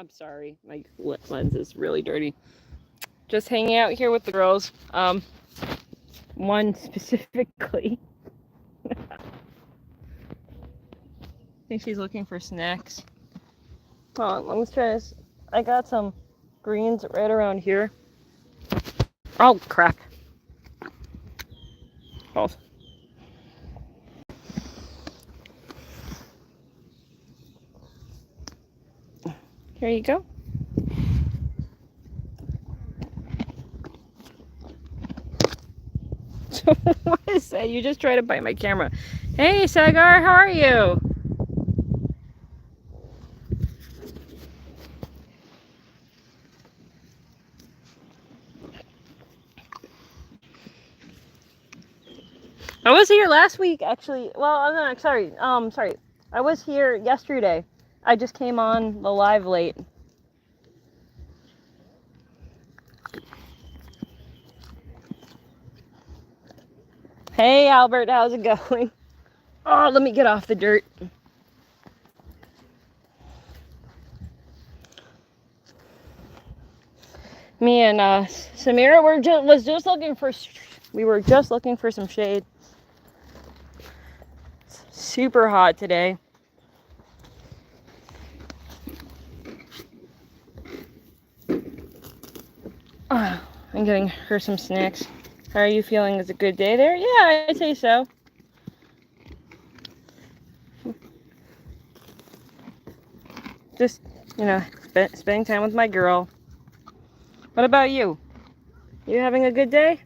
I'm sorry, my lens is really dirty. Just hanging out here with the girls. One specifically. I think she's looking for snacks. Hold on, let me try this. I got some greens right around here. Oh, crap. Hold. Here you go. What is that? You just tried to bite my camera. Hey, Sagar, how are you? I was here last week, actually. Well, no, sorry. Sorry. I was here yesterday. I just came on the live late. Hey, Albert, how's it going? Oh, let me get off the dirt. Me and Samira we were just looking for some shade. It's super hot today. I'm getting her some snacks. How are you feeling? Is it a good day there? Yeah, I'd say so. Just, spending time with my girl. What about you? You having a good day?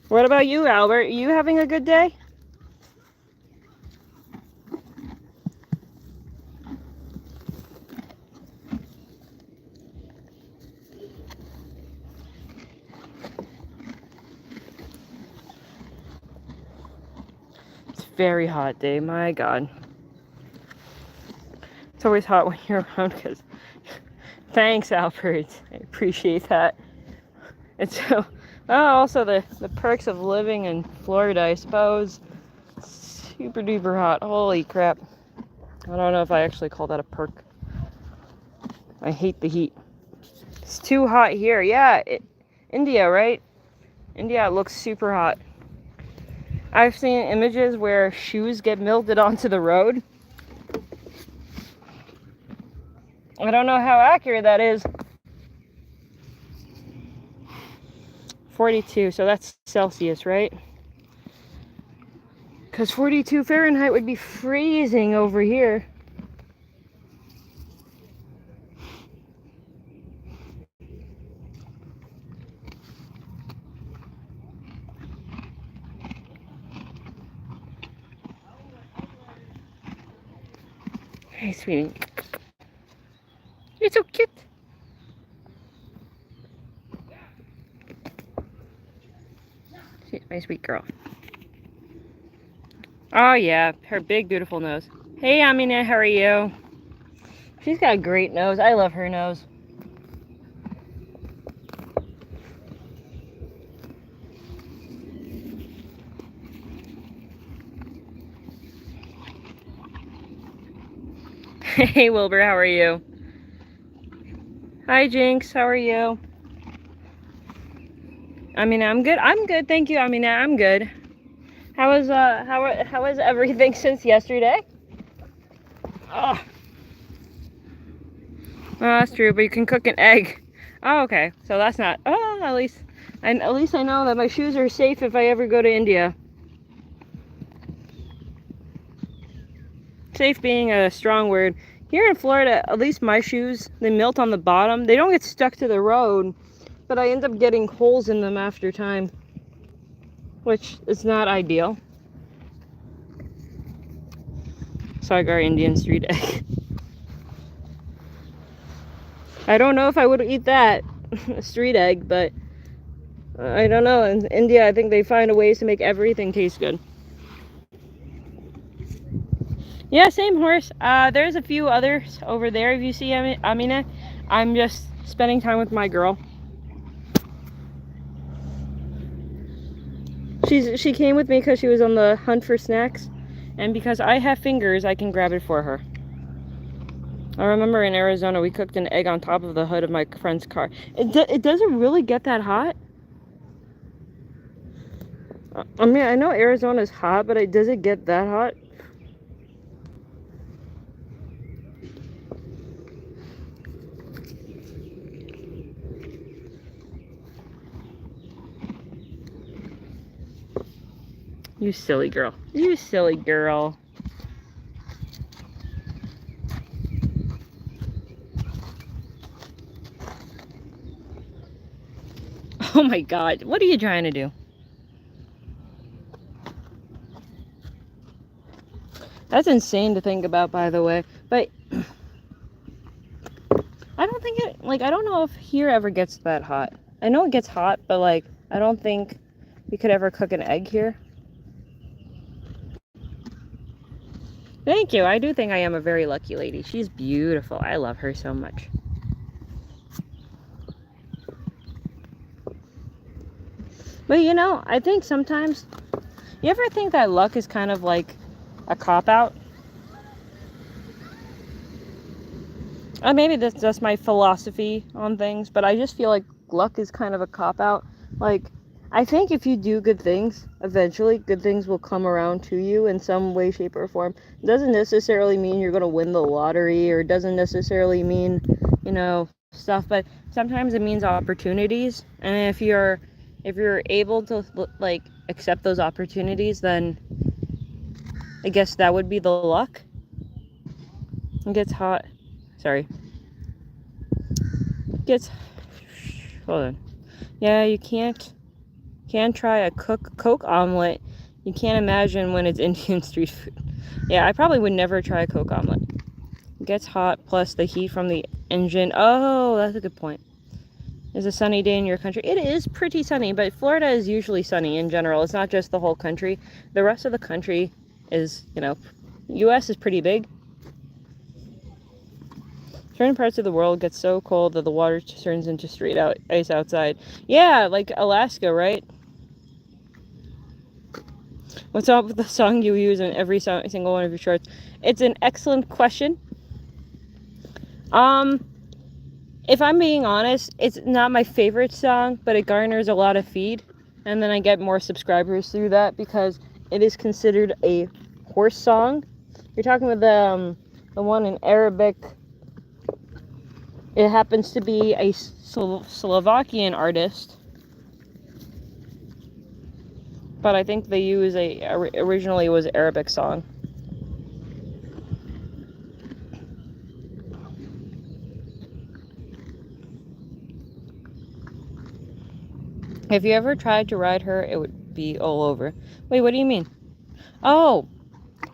What about you, Albert? You having a good day? It's a very hot day, my God. It's always hot when you're around because... Thanks, Albert. I appreciate that. It's also the perks of living in Florida, I suppose. Super duper hot. Holy crap. I don't know if I actually call that a perk. I hate the heat. It's too hot here. Yeah, India, right? India looks super hot. I've seen images where shoes get melted onto the road. I don't know how accurate that is. 42, so that's Celsius, right? Because 42 Fahrenheit would be freezing over here. Hey, sweetie. You're so cute. She's my sweet girl. Oh, yeah. Her big, beautiful nose. Hey, Amina. How are you? She's got a great nose. I love her nose. Hey, Wilbur. How are you? Hi, Jinx. How are you? Amina, I'm good. I'm good. Thank you, Amina. I'm good. How was everything since yesterday? Oh, that's true. But you can cook an egg. Oh, okay. So that's not. Oh, at least I know that my shoes are safe if I ever go to India. Safe being a strong word. Here in Florida, at least my shoes, they melt on the bottom. They don't get stuck to the road, but I end up getting holes in them after time, which is not ideal. Sagar Indian street egg. I don't know if I would eat that, a street egg, but I don't know. In India, I think they find ways to make everything taste good. Yeah, same horse. There's a few others over there. If you see Amina, I'm just spending time with my girl. She came with me because she was on the hunt for snacks, And because I have fingers, I can grab it for her. I remember in Arizona, we cooked an egg on top of the hood of my friend's car. It doesn't really get that hot. I mean, I know Arizona's hot, but does it get that hot? You silly girl. You silly girl. Oh my God. What are you trying to do? That's insane to think about, by the way. But I don't think it, like, I don't know if here ever gets that hot. I know it gets hot, but like, I don't think we could ever cook an egg here. Thank you. I do think I am a very lucky lady. She's beautiful. I love her so much. But you know, I think sometimes, you ever think that luck is kind of like a cop-out? Maybe that's just my philosophy on things, but I just feel like luck is kind of a cop-out. Like, I think if you do good things, eventually good things will come around to you in some way, shape, or form. It doesn't necessarily mean you're going to win the lottery, or it doesn't necessarily mean, you know, stuff, but sometimes it means opportunities. And if you're able to, like, accept those opportunities, then I guess that would be the luck. It gets hot. Sorry. Gets, hold on. Yeah, you can't try a Coke omelet. You can't imagine when it's Indian street food. Yeah, I probably would never try a Coke omelet. It gets hot, plus the heat from the engine. Oh, that's a good point. It's a sunny day in your country. It is pretty sunny, but Florida is usually sunny in general. It's not just the whole country. The rest of the country is, you know, U.S. is pretty big. Certain parts of the world get so cold that the water turns into straight out ice outside. Yeah, like Alaska, right? What's up with the song you use in every single one of your shorts? It's an excellent question. If I'm being honest, it's not my favorite song, but it garners a lot of feed, and then I get more subscribers through that because it is considered a horse song. You're talking with the one in Arabic. It happens to be a Slovakian artist, but I think they use originally it was an Arabic song. If you ever tried to ride her, it would be all over. Wait, what do you mean? Oh,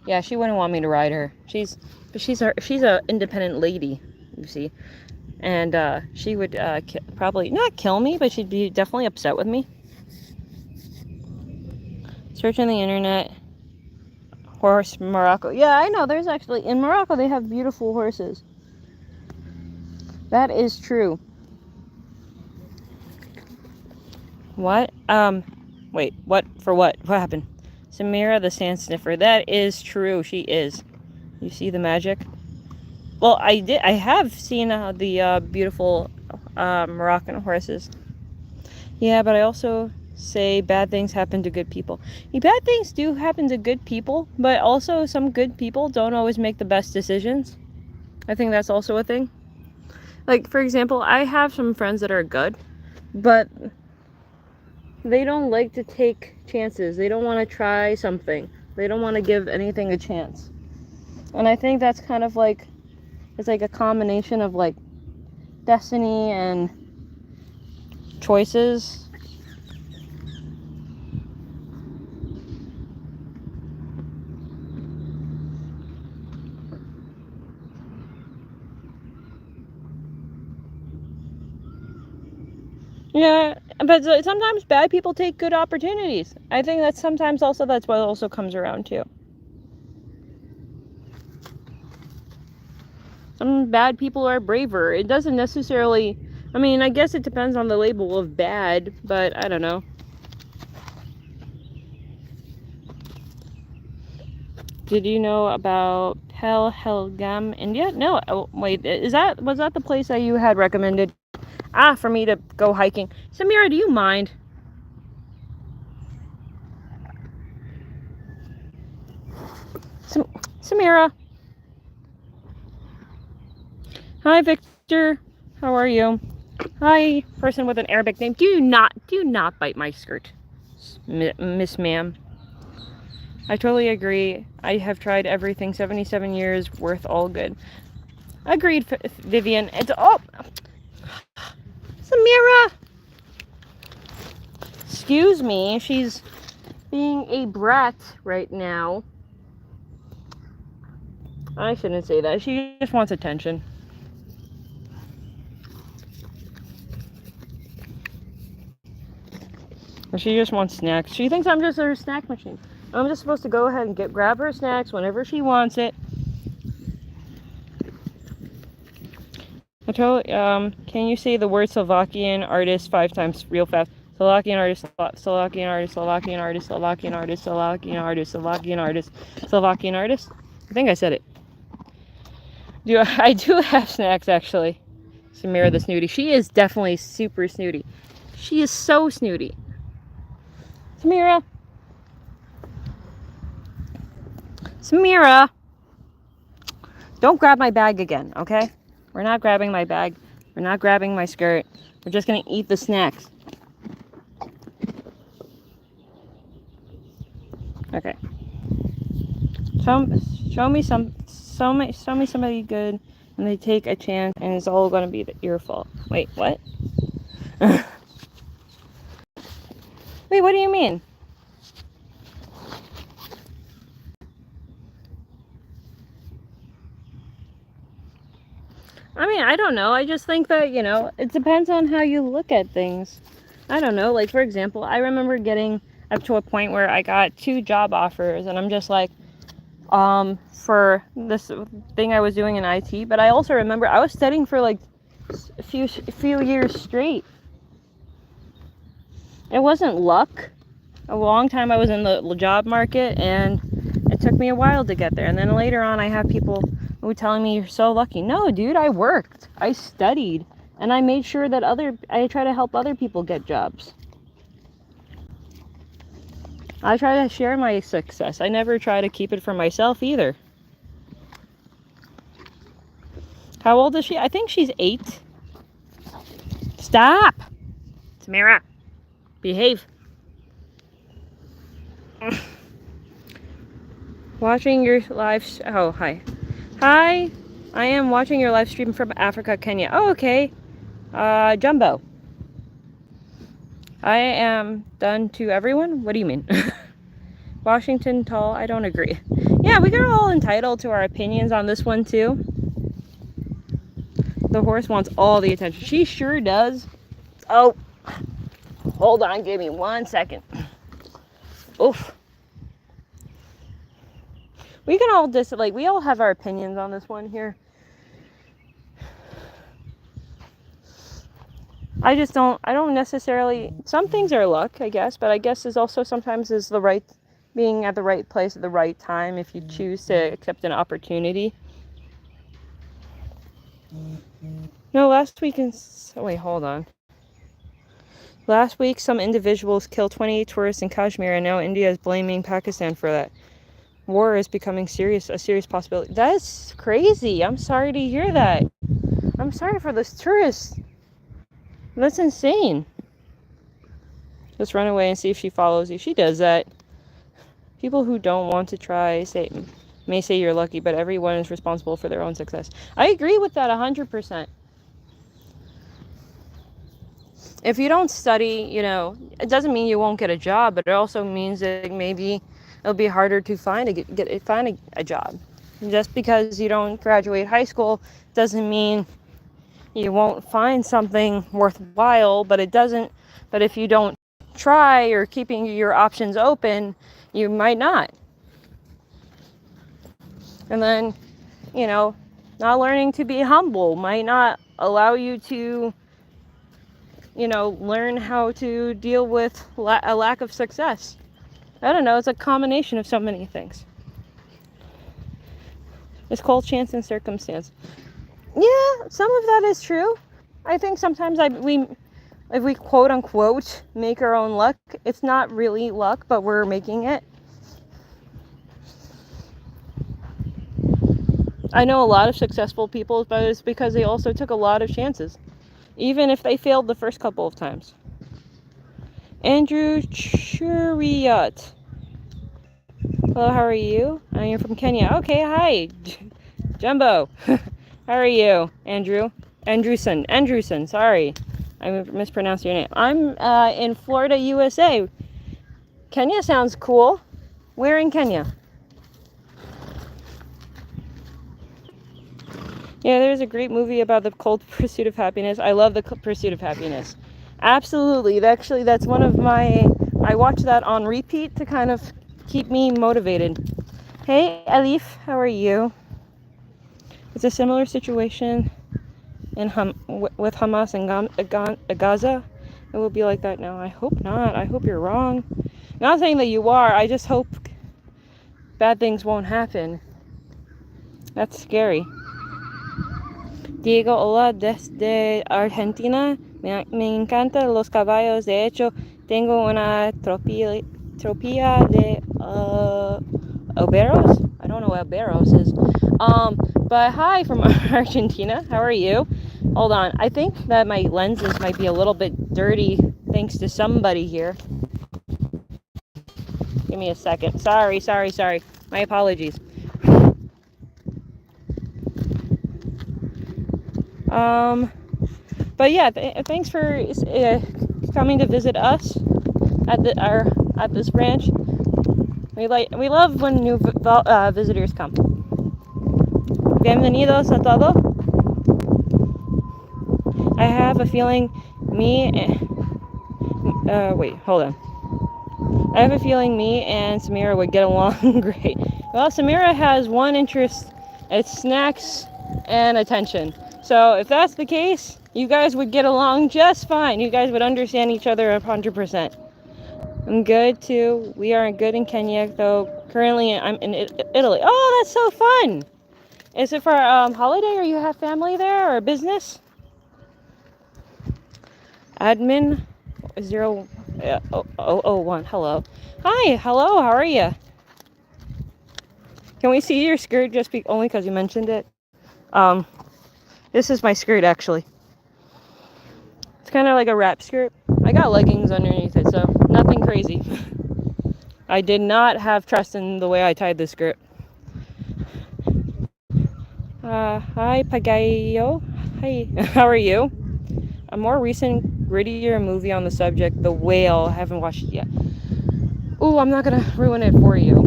yeah, she wouldn't want me to ride her. She's a independent lady, you see. And she would probably not kill me, but she'd be definitely upset with me. Search on the internet. Horse Morocco. Yeah, I know. There's actually in Morocco they have beautiful horses. That is true. What? Wait. What? For what? What happened? Samira the sand sniffer. That is true. She is. You see the magic? Well, I have seen the beautiful Moroccan horses. Yeah, but I also say bad things happen to good people. Yeah, bad things do happen to good people, but also some good people don't always make the best decisions. I think that's also a thing. Like, for example, I have some friends that are good, but they don't like to take chances. They don't want to try something. They don't want to give anything a chance. And I think that's kind of like, it's like a combination of like destiny and choices. Yeah, but sometimes bad people take good opportunities. I think that's sometimes also that's what also comes around too. Some bad people are braver. It doesn't necessarily, I mean, I guess it depends on the label of bad, but I don't know. Did you know about Pelhelgam, India? No. Oh, wait, was that the place that you had recommended? For me to go hiking. Samira, do you mind? Samira. Hi, Victor. How are you? Hi, person with an Arabic name. Do not bite my skirt, Miss Ma'am. I totally agree. I have tried everything. 77 years worth all good. Agreed, Vivian. It's Samira. Excuse me. She's being a brat right now. I shouldn't say that. She just wants attention. She just wants snacks. She thinks I'm just her snack machine. I'm just supposed to go ahead and grab her snacks whenever she wants it. Can you say the word Slovakian artist 5 times real fast? Slovakian artist, Slovakian artist, Slovakian artist, Slovakian artist, Slovakian artist, Slovakian artist, Slovakian artist. I think I said it. I do have snacks, actually. Samira the snooty. She is definitely super snooty. She is so snooty. Samira. Samira. Don't grab my bag again, okay? We're not grabbing my bag. We're not grabbing my skirt. We're just gonna eat the snacks. Okay. Show me somebody good, and they take a chance, and it's all gonna be your fault. Wait, what? Wait, what do you mean? I mean, I don't know. I just think that, it depends on how you look at things. I don't know. Like, for example, I remember getting up to a point where I got 2 job offers, and I'm just like, for this thing I was doing in IT, but I also remember I was studying for like a few years straight. It wasn't luck. A long time I was in the job market, and it took me a while to get there. And then later on, I have people who telling me, you're so lucky. No, dude, I worked. I studied. And I made sure that I try to help other people get jobs. I try to share my success. I never try to keep it for myself either. How old is she? I think she's 8. Stop! Samira, behave. Watching your live... Oh, hi. Hi, I am watching your live stream from Africa, Kenya. Oh, okay. Jumbo. I am done to everyone? What do you mean? Washington tall? I don't agree. Yeah, we are all entitled to our opinions on this one, too. The horse wants all the attention. She sure does. Oh, hold on. Give me 1 second. Oof. We can all we all have our opinions on this one here. I don't necessarily, some things are luck, I guess, but I guess is also sometimes is being at the right place at the right time if you choose to accept an opportunity. No, wait, hold on. Last week, some individuals killed 28 tourists in Kashmir, and now India is blaming Pakistan for that. War is becoming a serious possibility. That's crazy. I'm sorry to hear that. I'm sorry for those tourists. That's insane. Just run away and see if she follows you. She does that. People who don't want to try may say you're lucky, but everyone is responsible for their own success. I agree with that 100%. If you don't study, it doesn't mean you won't get a job, but it also means that maybe it'll be harder to find a job. Just because you don't graduate high school doesn't mean you won't find something worthwhile, but if you don't try or keeping your options open, you might not. And then, not learning to be humble might not allow you to, learn how to deal with a lack of success. I don't know, it's a combination of so many things. It's called chance and circumstance. Yeah, some of that is true. I think sometimes if we quote unquote make our own luck, it's not really luck, but we're making it. I know a lot of successful people, but it's because they also took a lot of chances, even if they failed the first couple of times. Andrew Churiot. Hello, how are you? You're from Kenya. Okay, hi. Jumbo. How are you, Andrew? Andrewson, sorry. I mispronounced your name. I'm in Florida, USA. Kenya sounds cool. Where in Kenya? Yeah, there's a great movie about the cold pursuit of happiness. I love the pursuit of happiness. Absolutely. Actually, that's one of my... I watch that on repeat to kind of keep me motivated. Hey, Elif, how are you? It's a similar situation with Hamas and Gaza. It will be like that now. I hope not. I hope you're wrong. Not saying that you are. I just hope bad things won't happen. That's scary. Diego, hola desde Argentina. Me encantan los caballos. De hecho, tengo una tropilla de Oberos. I don't know what Oberos is. But hi from Argentina. How are you? Hold on. I think that my lenses might be a little bit dirty thanks to somebody here. Give me a second. Sorry. My apologies. But yeah, thanks for coming to visit us at this ranch. We love when new visitors come. Bienvenidos a todo. I have a feeling wait, hold on. I have a feeling me and Samira would get along great. Well, Samira has one interest. It's snacks and attention. So if that's the case, you guys would get along just fine. You guys would understand each other 100%. I'm good too. We are good in Kenya, though. Currently, I'm in Italy. Oh, that's so fun! Is it for holiday, or you have family there, or business? Admin 001. Hello. Hi. Hello. How are you? Can we see your skirt only because you mentioned it? This is my skirt, actually. It's kind of like a wrap skirt. I got leggings underneath it, so nothing crazy. I did not have trust in the way I tied this skirt. Hi, Pagayo. Hi, how are you? A more recent, grittier movie on the subject, The Whale. I haven't watched it yet. Ooh, I'm not gonna ruin it for you.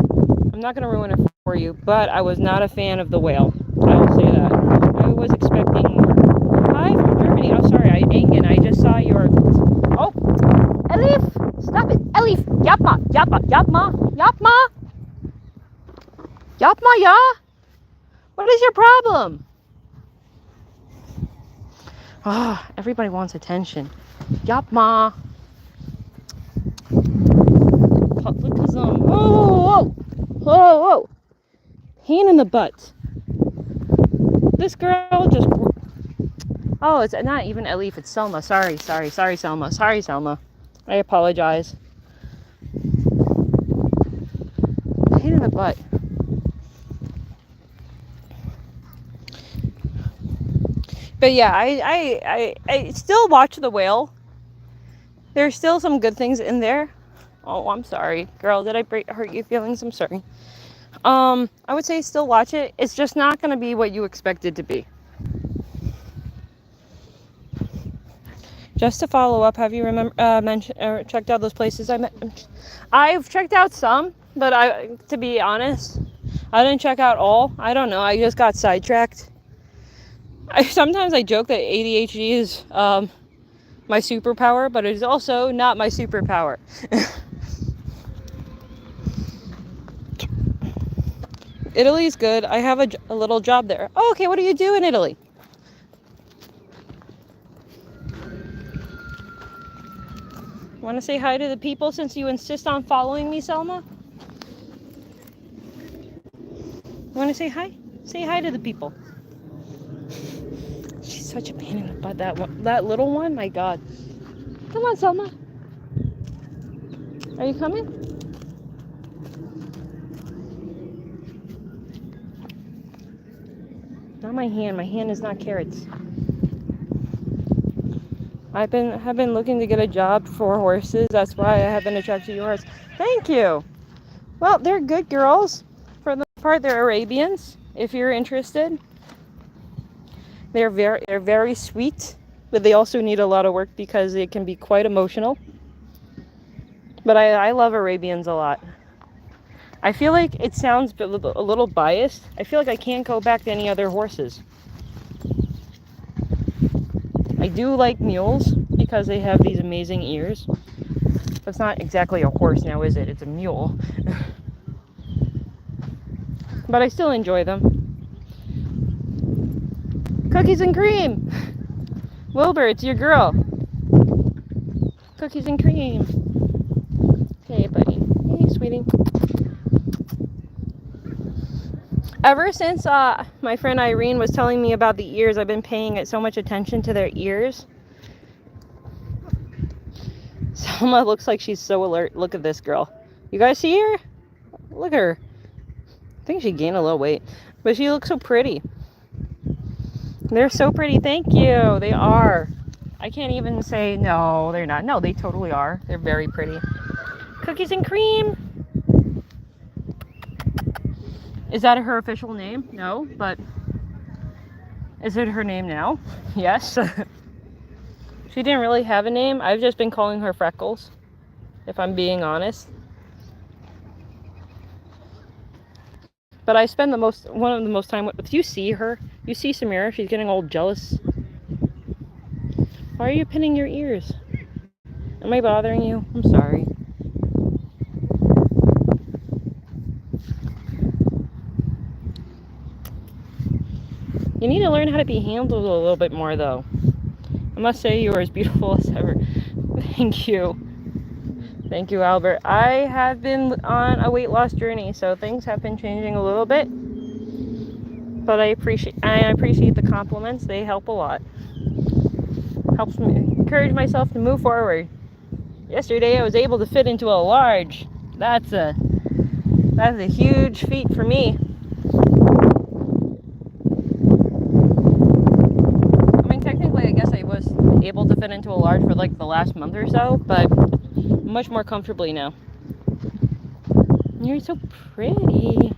But I was not a fan of The Whale. I will say that. I was expecting more. Hi from Germany. Oh, sorry, Engen. I just saw your... Oh, Elif! Stop it! Elif! Yapma! Yapma, ya? What is your problem? Ah, everybody wants attention. Yapma! Publicism. Whoa! Pain in the butt. This girl just... Oh, it's not even Elif, it's Selma. Sorry, Selma. I apologize. Pain in the butt. But yeah, I still watch The Whale. There's still some good things in there. Oh, I'm sorry. Girl, did I hurt your feelings? I'm sorry. I would say still watch it. It's just not going to be what you expect it to be. Just to follow up, have you checked out those places I met? I've checked out some, but to be honest, I didn't check out all. I don't know. I just got sidetracked. Sometimes I joke that ADHD is my superpower, but it is also not my superpower. Italy's good. I have a little job there. Oh, okay, what do you do in Italy? Want to say hi to the people since you insist on following me, Selma? Want to say hi? Say hi to the people. She's such a pain in the butt, that one. That little one, my God. Come on, Selma. Are you coming? Not my hand. My hand is not carrots. I've been looking to get a job for horses. That's why I have been attracted to yours. Thank you. Well, they're good girls. For the most part, they're Arabians. If you're interested, they're very sweet, but they also need a lot of work because they can be quite emotional. But I love Arabians a lot. I feel like it sounds a little biased. I feel like I can't go back to any other horses. I do like mules because they have these amazing ears. It's not exactly a horse now, is it? It's a mule. But I still enjoy them. Cookies and cream! Wilbur, it's your girl. Cookies and cream. Hey, buddy. Hey, sweetie. Ever since my friend Irene was telling me about the ears, I've been paying so much attention to their ears. Selma looks like she's so alert. Look at this girl. You guys see her? Look at her. I think she gained a little weight. But she looks so pretty. They're so pretty. Thank you. They are. I can't even say no, they're not. No, they totally are. They're very pretty. Cookies and cream. Is that her official name? No, but is it her name now? Yes. She didn't really have a name. I've just been calling her Freckles, if I'm being honest. But I spend one of the most time with. If you see her, you see Samira, she's getting all jealous. Why are you pinning your ears? Am I bothering you? I'm sorry. You need to learn how to be handled a little bit more, though. I must say you are as beautiful as ever. Thank you. Thank you, Albert. I have been on a weight loss journey, so things have been changing a little bit. But I appreciate the compliments. They help a lot. Helps me encourage myself to move forward. Yesterday I was able to fit into a large. That's a huge feat for me. I mean, technically I guess I was able to fit into a large for like the last month or so, but much more comfortably now. You're so pretty.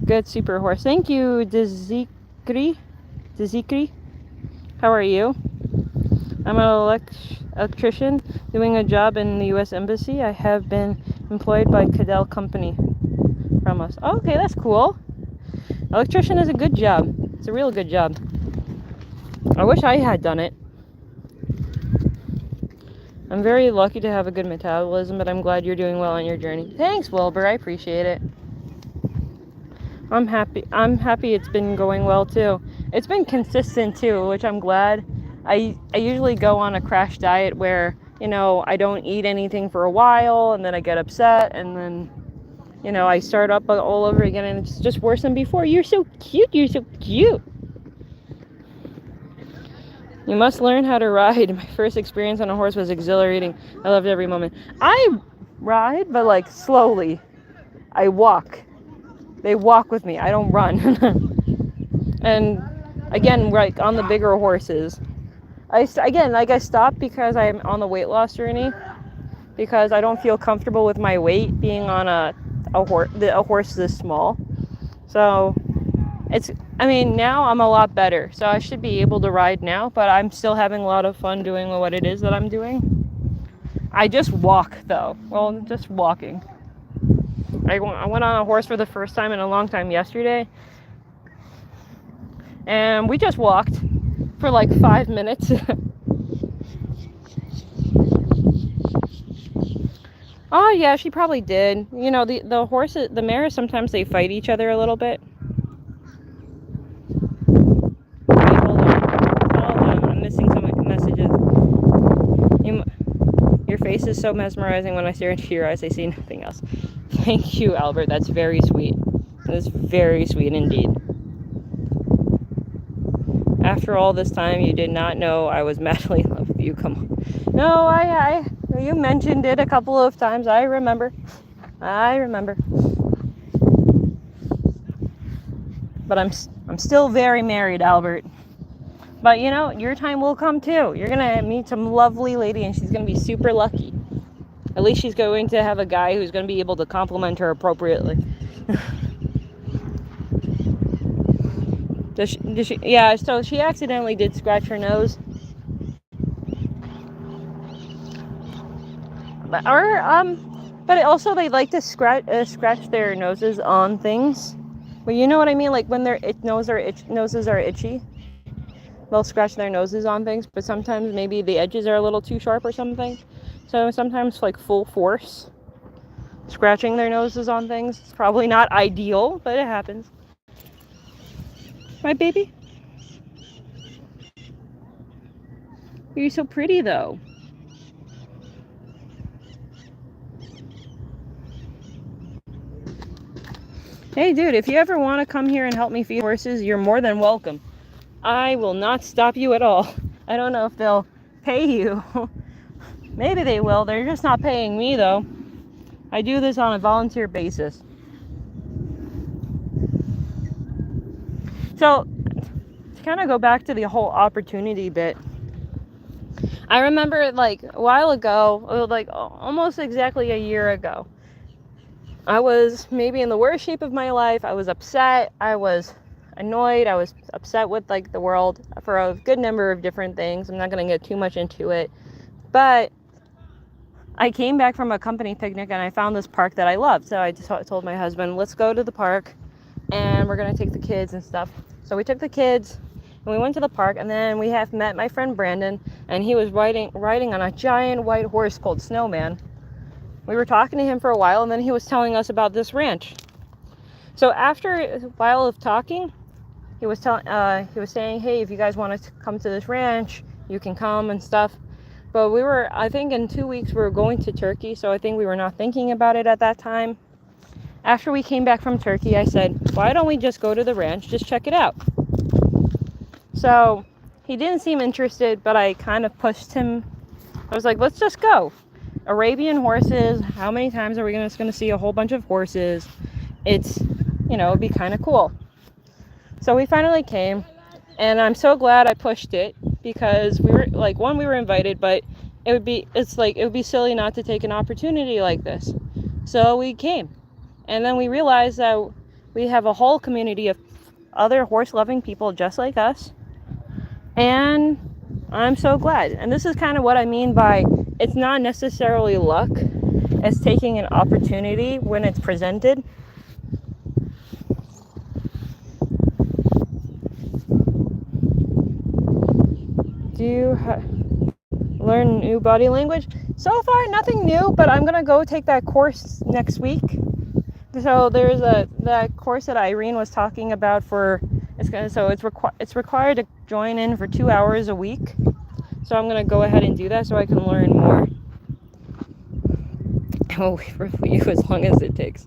Good super horse. Thank you, Dizikri. How are you? I'm an electrician doing a job in the U.S. Embassy. I have been employed by Cadell Company from us. Oh, okay, that's cool. Electrician is a good job. It's a real good job. I wish I had done it. I'm very lucky to have a good metabolism, but I'm glad you're doing well on your journey. Thanks, Wilbur. I appreciate it. I'm happy it's been going well too. It's been consistent too, which I'm glad. I usually go on a crash diet where, I don't eat anything for a while and then I get upset and then, I start up all over again and it's just worse than before. You're so cute. You're so cute. You must learn how to ride. My first experience on a horse was exhilarating. I loved every moment. I ride, but like slowly. I walk. They walk with me. I don't run. And again, like on the bigger horses, I stopped because I'm on the weight loss journey because I don't feel comfortable with my weight being on a horse this small. So now I'm a lot better. So I should be able to ride now, but I'm still having a lot of fun doing what it is that I'm doing. I just walk though. Well, just walking. I went on a horse for the first time in a long time yesterday. And we just walked for like 5 minutes. Oh yeah, she probably did. The horses, the mares, sometimes they fight each other a little bit. Wait, hold on. I'm missing some messages. face is so mesmerizing. When I stare into your eyes, I see nothing else. Thank you, Albert. That's very sweet. That's very sweet indeed. After all this time, you did not know I was madly in love with you. Come on. No, you mentioned it a couple of times. I remember. But I'm still very married, Albert. But you know, your time will come too. You're gonna meet some lovely lady, and she's gonna be super lucky. At least she's going to have a guy who's gonna be able to compliment her appropriately. Does she? Yeah. So she accidentally did scratch her nose. But also they like to scratch their noses on things. But you know what I mean? Like when their noses are itchy, they'll scratch their noses on things. But sometimes maybe the edges are a little too sharp or something. So sometimes like full force scratching their noses on things. It's probably not ideal, but it happens. Right, baby? You're so pretty though. Hey dude, if you ever want to come here and help me feed horses, you're more than welcome. I will not stop you at all. I don't know if they'll pay you. Maybe they will. They're just not paying me though. I do this on a volunteer basis. So, to kind of go back to the whole opportunity bit, I remember like a while ago, like almost exactly a year ago, I was maybe in the worst shape of my life. I was upset. I was annoyed. I was upset with like the world for a good number of different things. I'm not going to get too much into it. But I came back from a company picnic and I found this park that I loved. So I just told my husband, let's go to the park and we're going to take the kids and stuff. So we took the kids and we went to the park, and then we have met my friend Brandon, and he was riding on a giant white horse called Snowman. We were talking to him for a while, and then he was telling us about this ranch. So after a while of talking, he was saying, hey, if you guys want to come to this ranch, you can come and stuff. But I think in 2 weeks we were going to Turkey, so I think we were not thinking about it at that time. After we came back from Turkey, I said, why don't we just go to the ranch, just check it out? So he didn't seem interested, but I kind of pushed him. I was like, let's just go. Arabian horses, how many times are we just going to see a whole bunch of horses? It's, it'd be kind of cool. So we finally came, and I'm so glad I pushed it, because we were like, one, we were invited, but it would be silly not to take an opportunity like this. So we came, and then we realized that we have a whole community of other horse-loving people just like us, and I'm so glad. And this is kind of what I mean by it's not necessarily luck, it's taking an opportunity when it's presented. Do you learn new body language? So far, nothing new, but I'm gonna go take that course next week. So there's that course that Irene was talking about it's required to join in for 2 hours a week. So I'm gonna go ahead and do that so I can learn more. I will wait for you as long as it takes.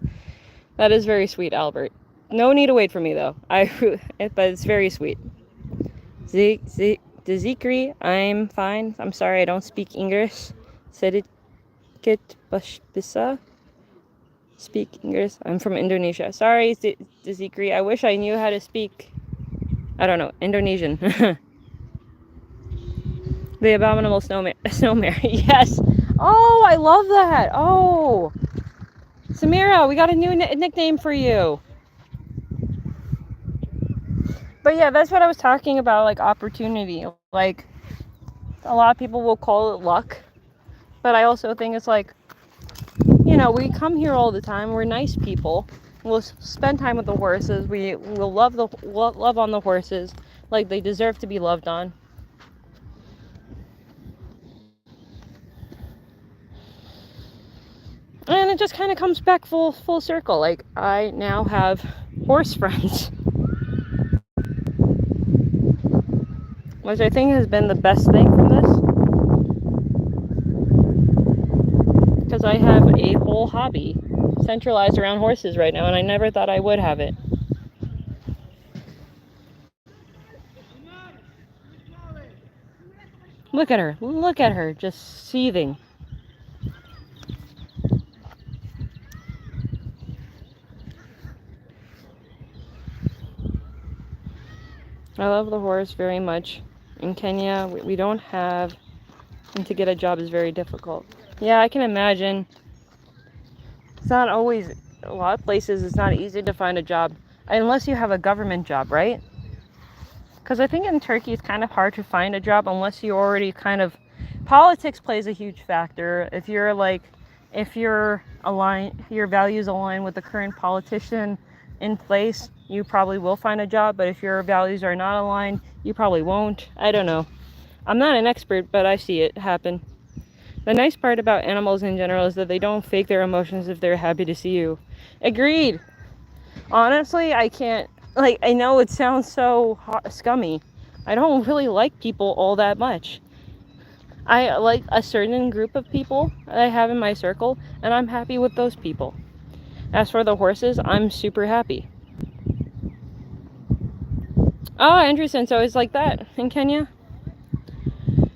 That is very sweet, Albert. No need to wait for me though. But it's very sweet. Zikri, I'm fine. I'm sorry, I don't speak English. Sedikit bisa speak English. I'm from Indonesia. Sorry, Zikri. I wish I knew how to speak, I don't know, Indonesian. The abominable snowman. Yes. Oh, I love that. Oh, Samira, we got a new nickname for you. But yeah, that's what I was talking about, like opportunity. Like, a lot of people will call it luck, but I also think it's like, we come here all the time. We're nice people. We'll spend time with the horses. We will love on the horses like they deserve to be loved on. And it just kind of comes back full circle. Like, I now have horse friends, which I think has been the best thing from this. because I have a whole hobby centralized around horses right now, and I never thought I would have it. Look at her, just seething. I love the horse very much. In Kenya, we don't have, and to get a job is very difficult. Yeah, I can imagine. It's not always, a lot of places, it's not easy to find a job, unless you have a government job, right? Because I think in Turkey it's kind of hard to find a job unless you already kind of, politics plays a huge factor. If you're aligned, your values align with the current politician in place, you probably will find a job. But if your values are not aligned, you probably won't. I don't know. I'm not an expert, but I see it happen. The nice part about animals in general is that they don't fake their emotions if they're happy to see you. Agreed. Honestly, I can't, like, I know it sounds so scummy. I don't really like people all that much. I like a certain group of people that I have in my circle, and I'm happy with those people. As for the horses, I'm super happy. Oh, interesting. So it's like that in Kenya?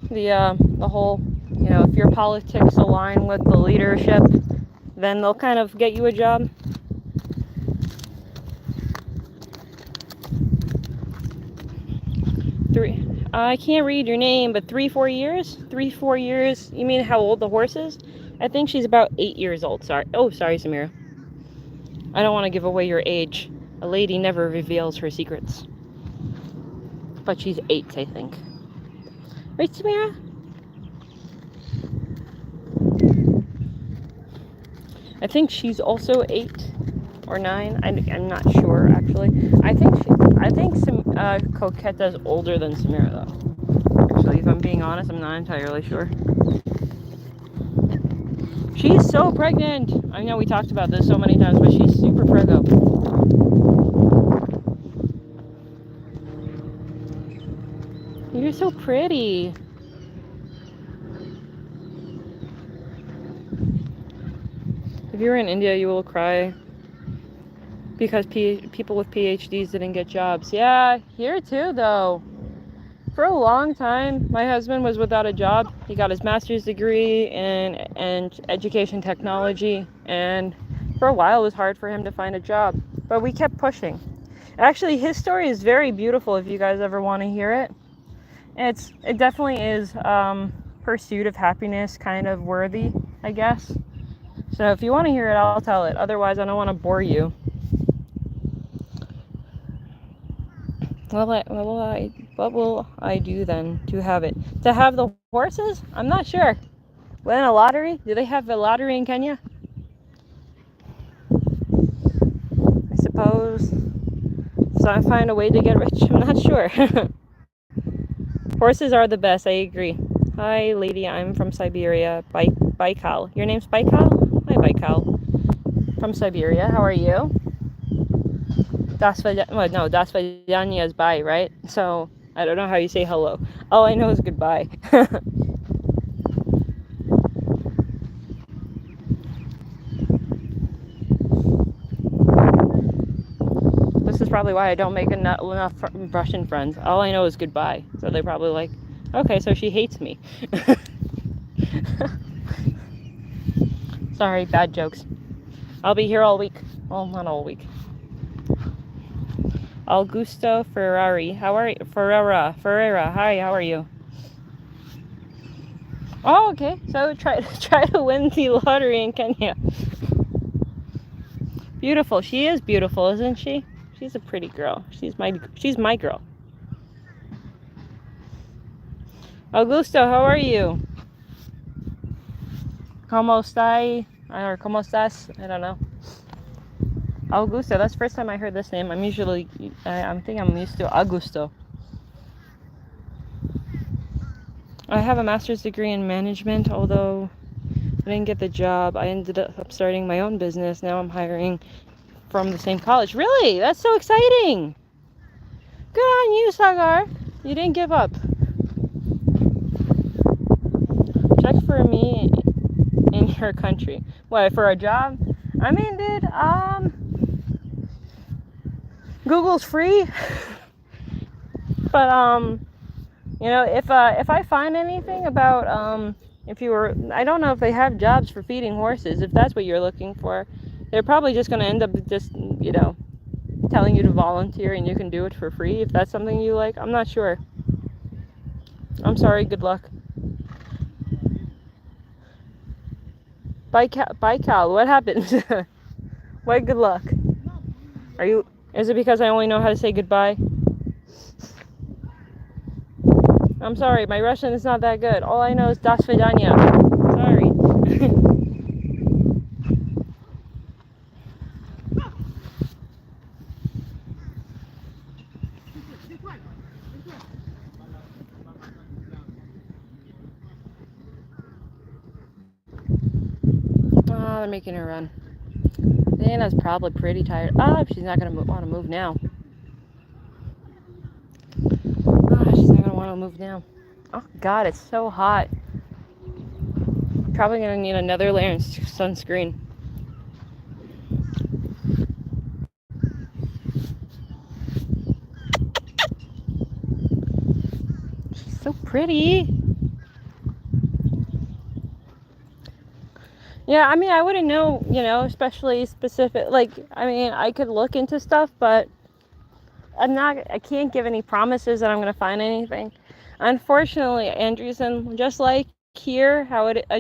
The whole, if your politics align with the leadership, then they'll kind of get you a job. I can't read your name, but 3-4 years? 3-4 years? You mean how old the horse is? I think she's about 8 years old. Sorry. Oh, sorry, Samira. I don't want to give away your age. A lady never reveals her secrets. But she's 8, I think. Right, Samira? I think she's also 8 or 9. I'm not sure, actually. I think Coquetta's older than Samira, though. Actually, if I'm being honest, I'm not entirely sure. She's so pregnant! I know we talked about this so many times, but she's super preggo. You're so pretty. If you were in India, you will cry because people with PhDs didn't get jobs. Yeah, here too, though. For a long time, my husband was without a job. He got his master's degree in education technology, and for a while it was hard for him to find a job. But we kept pushing. Actually, his story is very beautiful if you guys ever want to hear it. It definitely is pursuit of happiness kind of worthy, I guess. So if you want to hear it, I'll tell it. Otherwise, I don't want to bore you. What will I do then to have it? To have the horses? I'm not sure. Win a lottery? Do they have a lottery in Kenya? I suppose. So I find a way to get rich. I'm not sure. Horses are the best. I agree. Hi, lady. I'm from Siberia. Baikal. Your name's Baikal? Hi, Baikal. From Siberia. How are you? Das Vidania is bye, right? So, I don't know how you say hello. All I know is goodbye. This is probably why I don't make enough Russian friends. All I know is goodbye. So they're probably like, okay, so she hates me. Sorry, bad jokes. I'll be here all week. Well, not all week. Augusto Ferrari. How are you? Ferreira. Hi, how are you? Oh, okay. So try to win the lottery in Kenya. Beautiful. She is beautiful, isn't she? She's a pretty girl. She's my girl. Augusto, how are you? ¿Cómo estás? Or ¿cómo estás? I don't know. Augusto, that's the first time I heard this name. I think I'm used to Augusto. I have a master's degree in management, although I didn't get the job. I ended up starting my own business. Now I'm hiring from the same college. Really? That's so exciting. Good on you, Sagar. You didn't give up. Check for me in her country. What, for a job? I mean, dude, Google's free. But, you know, if I find anything about, I don't know if they have jobs for feeding horses, if that's what you're looking for. They're probably just going to end up just, you know, telling you to volunteer and you can do it for free if that's something you like. I'm not sure. I'm sorry, good luck. Bye, Cal. What happened? Why good luck? Is it because I only know how to say goodbye? I'm sorry, my Russian is not that good. All I know is "do svidaniya." Sorry. Oh, they're making her run. Dana's probably pretty tired. She's not gonna want to move now. She's not gonna want to move now. Oh God, it's so hot. Probably gonna need another layer of sunscreen. She's so pretty. Yeah, I mean, I wouldn't know, you know, especially specific. Like, I mean, I could look into stuff, but I can't give any promises that I'm gonna find anything. Unfortunately, Andreessen, just like here,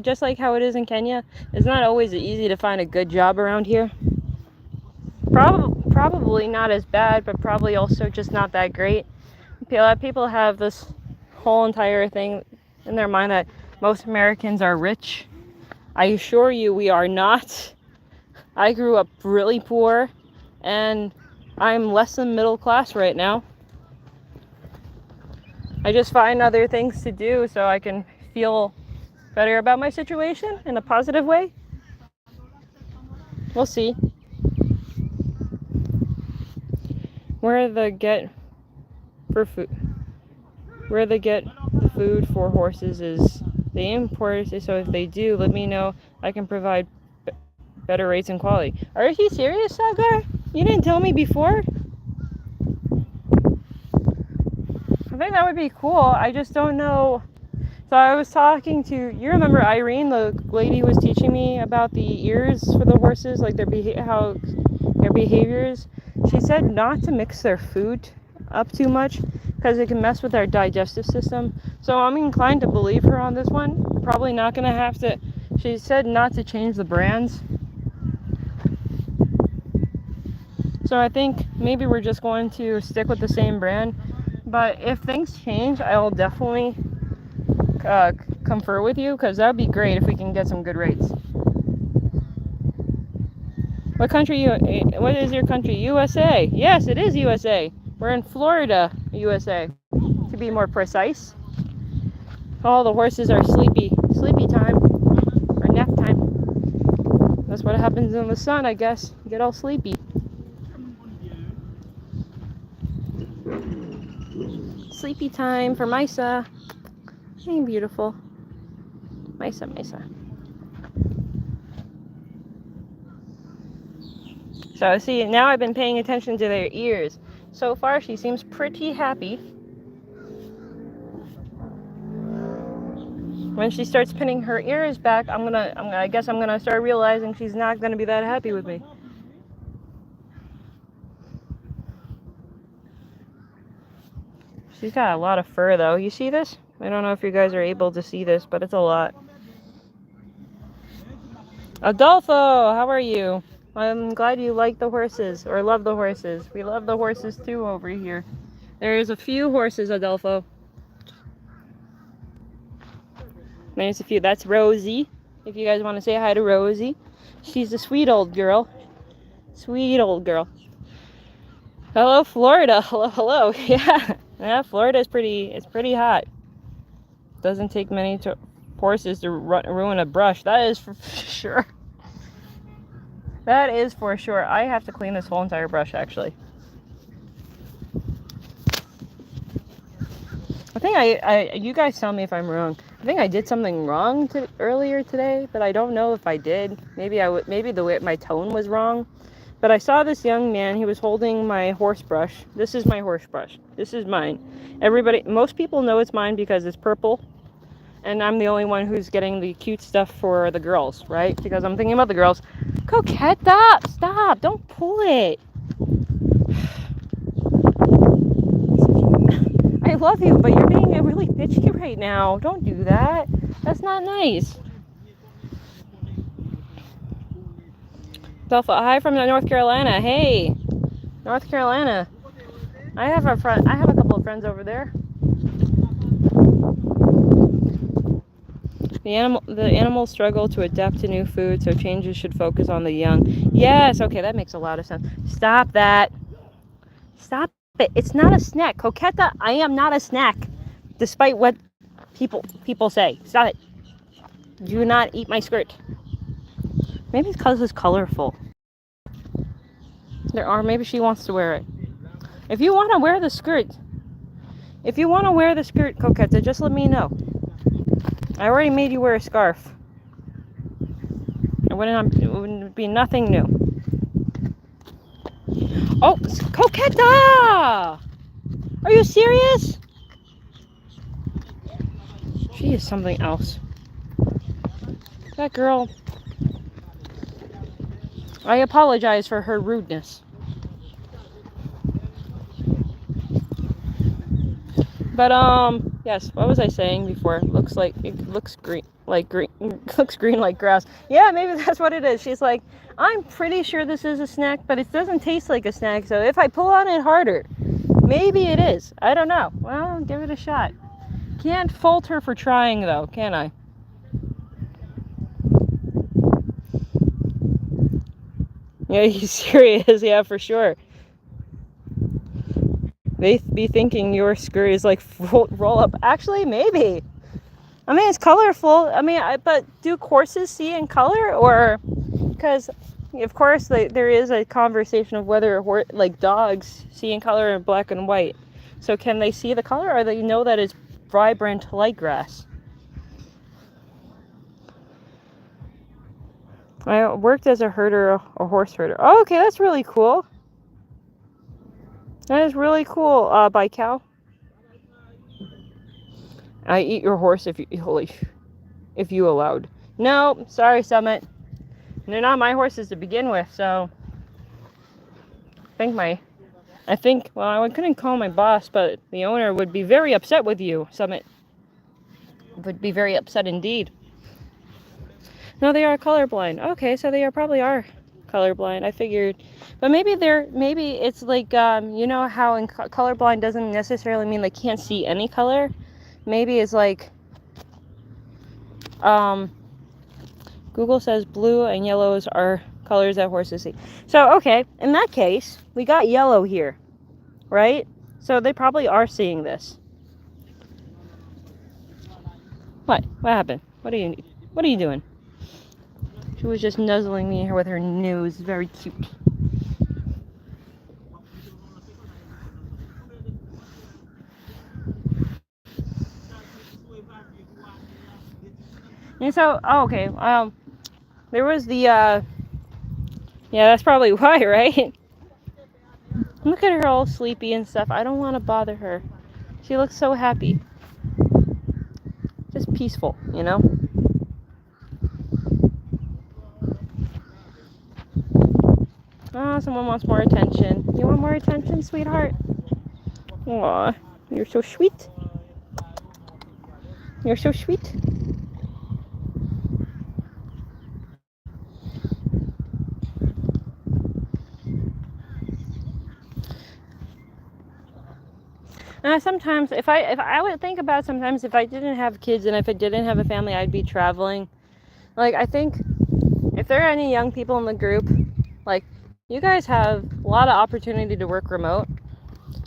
just like how it is in Kenya, it's not always easy to find a good job around here. Probably not as bad, but probably also just not that great. A lot of people have this whole entire thing in their mind that most Americans are rich. I assure you we are not. I grew up really poor and I'm less than middle class right now. I just find other things to do so I can feel better about my situation in a positive way. We'll see. Where they get the food for horses is they import it, so if they do, let me know. I can provide better rates and quality. Are you serious, Sagar? You didn't tell me before? I think that would be cool. I just don't know. So I was talking to, you remember Irene, the lady who was teaching me about the ears for the horses, like their behaviors. She said not to mix their food up too much because it can mess with their digestive system. So I'm inclined to believe her on this one. Probably not going to have to. She said not to change the brands. So I think maybe we're just going to stick with the same brand. But if things change, I will definitely confer with you, because that would be great if we can get some good rates. What is your country? USA. Yes, it is USA. We're in Florida, USA, to be more precise. All the horses are sleepy time, or nap time. That's what happens in the sun, I guess. You get all sleepy. Sleepy time for Misa. Ain't beautiful. Misa. So see, now I've been paying attention to their ears. So far, she seems pretty happy. When she starts pinning her ears back, I guess I'm gonna start realizing she's not gonna be that happy with me. She's got a lot of fur, though. You see this? I don't know if you guys are able to see this, but it's a lot. Adolfo, how are you? I'm glad you like the horses, or love the horses. We love the horses, too, over here. There's a few horses, Adolfo. There's a few. That's Rosie. If you guys want to say hi to Rosie. She's a sweet old girl. Sweet old girl. Hello, Florida. Hello. Yeah, Florida is it's pretty hot. Doesn't take many horses to ruin a brush. That is for sure. That is for sure. I have to clean this whole entire brush, actually. I think you guys tell me if I'm wrong. I think I did something wrong earlier today, but I don't know if I did. Maybe the way my tone was wrong. But I saw this young man. He was holding my horse brush. This is my horse brush. This is mine. Most people know it's mine because it's purple. And I'm the only one who's getting the cute stuff for the girls, right? Because I'm thinking about the girls. Coquetta, stop. Don't pull it. I love you, but you're being really bitchy right now. Don't do that. That's not nice. Delpha, hi from North Carolina. Hey, North Carolina. I have a couple of friends over there. The animals struggle to adapt to new food, so changes should focus on the young. Yes, okay, that makes a lot of sense. Stop that. Stop it. It's not a snack. Coquetta, I am not a snack. Despite what people say. Stop it. Do not eat my skirt. Maybe it's because it's colorful. Maybe she wants to wear it. If you want to wear the skirt, Coquetta, just let me know. I already made you wear a scarf. It wouldn't be nothing new. Oh, Coquetta! Are you serious? She is something else. That girl. I apologize for her rudeness. But yes, what was I saying before? It looks green like grass. Yeah, maybe that's what it is. She's like, I'm pretty sure this is a snack, but it doesn't taste like a snack. So if I pull on it harder, maybe it is. I don't know. Well, give it a shot. Can't fault her for trying though, can I? Yeah, he's serious. Yeah, for sure. They be thinking your skirt is like roll up. Actually, maybe. I mean, it's colorful. I mean, but do horses see in color? Or because, of course, there is a conversation of whether dogs see in color in black and white. So can they see the color, or they know that it's vibrant light grass? I worked as a horse herder. Oh, okay, that's really cool. That is really cool, by cow. I eat your horse if you allowed. No, sorry, Summit. They're not my horses to begin with, so I couldn't call my boss, but the owner would be very upset with you, Summit. Would be very upset indeed. No, they are colorblind. Okay, so they probably are colorblind. I figured, but maybe it's like you know how in colorblind doesn't necessarily mean they can't see any color. Maybe it's like Google says blue and yellows are colors that horses see. So okay, in that case, we got yellow here, right? So they probably are seeing this. What happened? What are you doing? She was just nuzzling me here with her nose. Very cute. And so, okay. There was the, yeah, that's probably why, right? Look at her all sleepy and stuff. I don't want to bother her. She looks so happy. Just peaceful, you know? Oh, someone wants more attention. You want more attention, sweetheart? Aw, you're so sweet. You're so sweet. Sometimes, if I would think about sometimes if I didn't have kids and if I didn't have a family, I'd be traveling. Like, I think if there are any young people in the group, like, you guys have a lot of opportunity to work remote.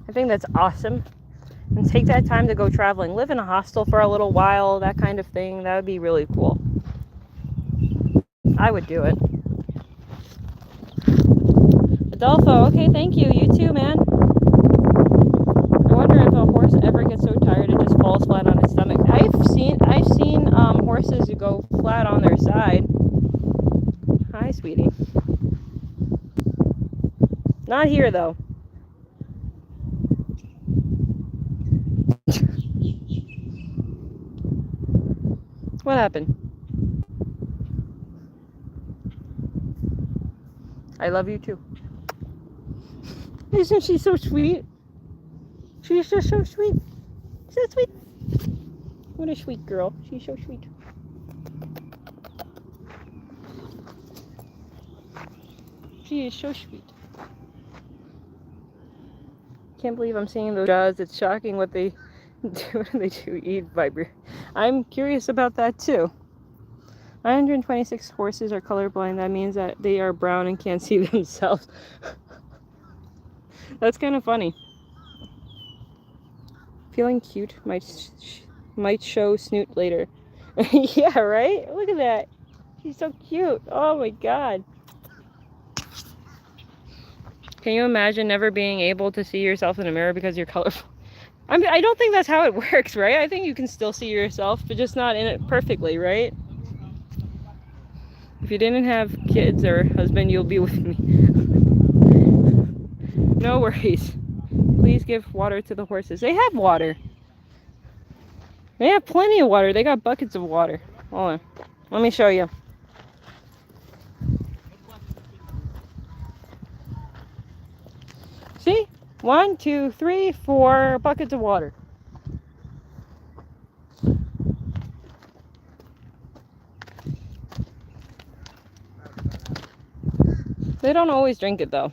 I think that's awesome. And take that time to go traveling. Live in a hostel for a little while, that kind of thing. That would be really cool. I would do it. Adolfo, okay, thank you. You too, man. I wonder if a horse ever gets so tired it just falls flat on its stomach. I've seen horses who go flat on their side. Hi, sweetie. Not here though. What happened? I love you too. Isn't she so sweet? She's just so sweet. So sweet. What a sweet girl. She's so sweet. She is so sweet. Can't believe I'm seeing those jaws. It's shocking what they do when they do eat viper. I'm curious about that too. 126 horses are colorblind. That means that they are brown and can't see themselves. That's kind of funny. Feeling cute might show snoot later. Yeah, right? Look at that. She's so cute. Oh my god. Can you imagine never being able to see yourself in a mirror because you're colorful? I mean, I don't think that's how it works, right? I think you can still see yourself, but just not in it perfectly, right? If you didn't have kids or husband, you'll be with me. No worries. Please give water to the horses. They have water. They have plenty of water. They got buckets of water. Hold on. Let me show you. See? 1, 2, 3, 4 buckets of water. They don't always drink it though.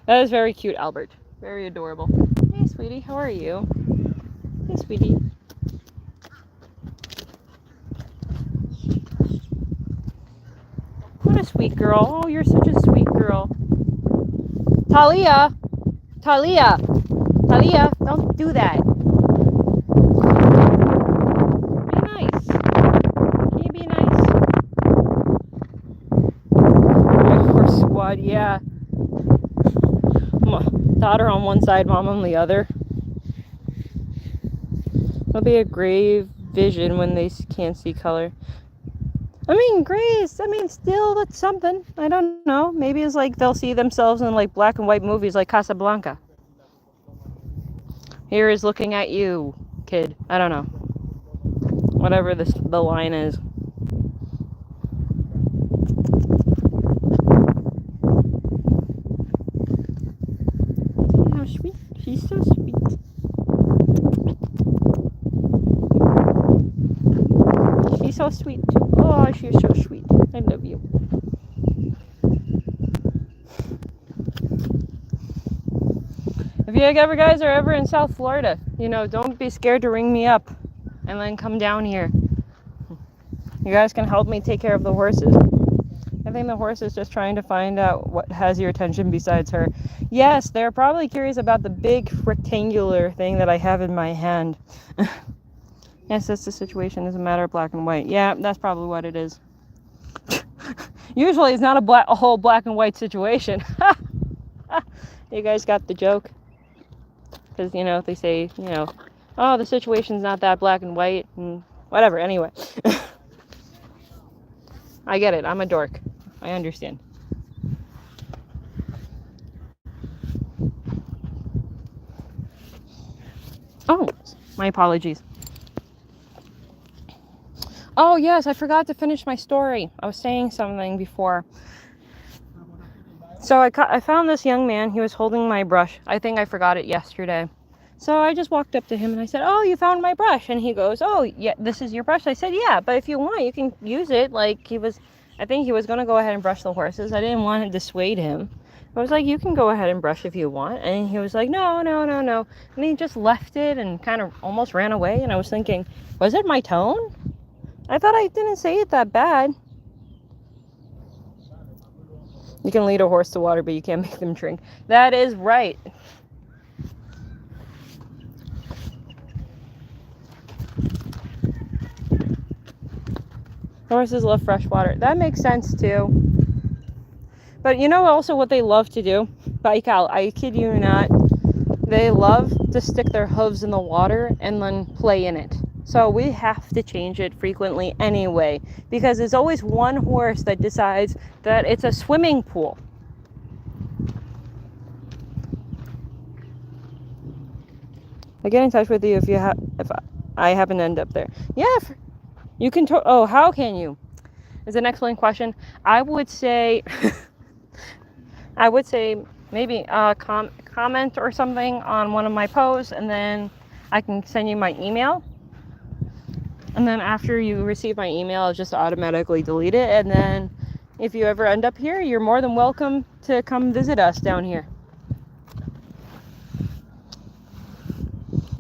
That is very cute, Albert. Very adorable. Hey, sweetie, how are you? Hey, sweetie. What a sweet girl. Oh, you're such a sweet girl. Talia! Talia! Talia, don't do that. Be nice. Can you be nice? Horse squad, yeah. Daughter on one side, mom on the other. It'll be a grave vision when they can't see color. I mean, grace. I mean, still, that's something. I don't know. Maybe it's like they'll see themselves in like black and white movies like Casablanca. Here is looking at you, kid. I don't know. Whatever the line is. See how sweet? She's so sweet. She's so sweet too. Oh, she's so sweet. I love you. If you guys are ever in South Florida, don't be scared to ring me up and then come down here. You guys can help me take care of the horses. I think the horse is just trying to find out what has your attention besides her. Yes, they're probably curious about the big rectangular thing that I have in my hand. Yes, that's the situation. It's a matter of black and white. Yeah, that's probably what it is. Usually it's not a whole black and white situation. You guys got the joke? Because, they say, oh, the situation's not that black and white and whatever. Anyway. I get it. I'm a dork. I understand. Oh, my apologies. Oh, yes, I forgot to finish my story. I was saying something before. So I found this young man. He was holding my brush. I think I forgot it yesterday. So I just walked up to him and I said, oh, you found my brush. And he goes, oh, yeah, this is your brush. I said, yeah, but if you want, you can use it. Like I think he was going to go ahead and brush the horses. I didn't want to dissuade him. I was like, you can go ahead and brush if you want. And he was like, no. And he just left it and kind of almost ran away. And I was thinking, was it my tone? I thought I didn't say it that bad. You can lead a horse to water, but you can't make them drink. That is right. Horses love fresh water. That makes sense too. But also what they love to do? Baikal, I kid you not. They love to stick their hooves in the water and then play in it. So we have to change it frequently anyway, because there's always one horse that decides that it's a swimming pool. I'll get in touch with you if I happen to end up there. Yeah, you can. Oh, how can you? Is an excellent question. I would say, maybe comment or something on one of my posts, and then I can send you my email. And then after you receive my email, I'll just automatically delete it. And then if you ever end up here, you're more than welcome to come visit us down here.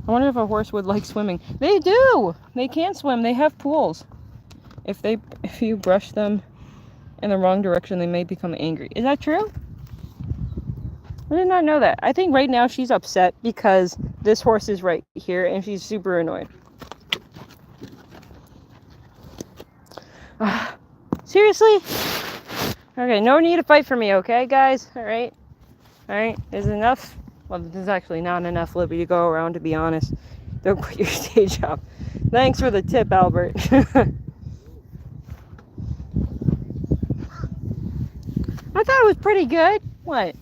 I wonder if a horse would like swimming. They do! They can swim. They have pools. If you brush them in the wrong direction, they may become angry. Is that true? I did not know that. I think right now she's upset because this horse is right here and she's super annoyed. Seriously? Okay, no need to fight for me, okay, guys? Alright? Alright? Is enough? Well, there's actually not enough Libby to go around, to be honest. Don't quit your stage job. Thanks for the tip, Albert. I thought it was pretty good. What?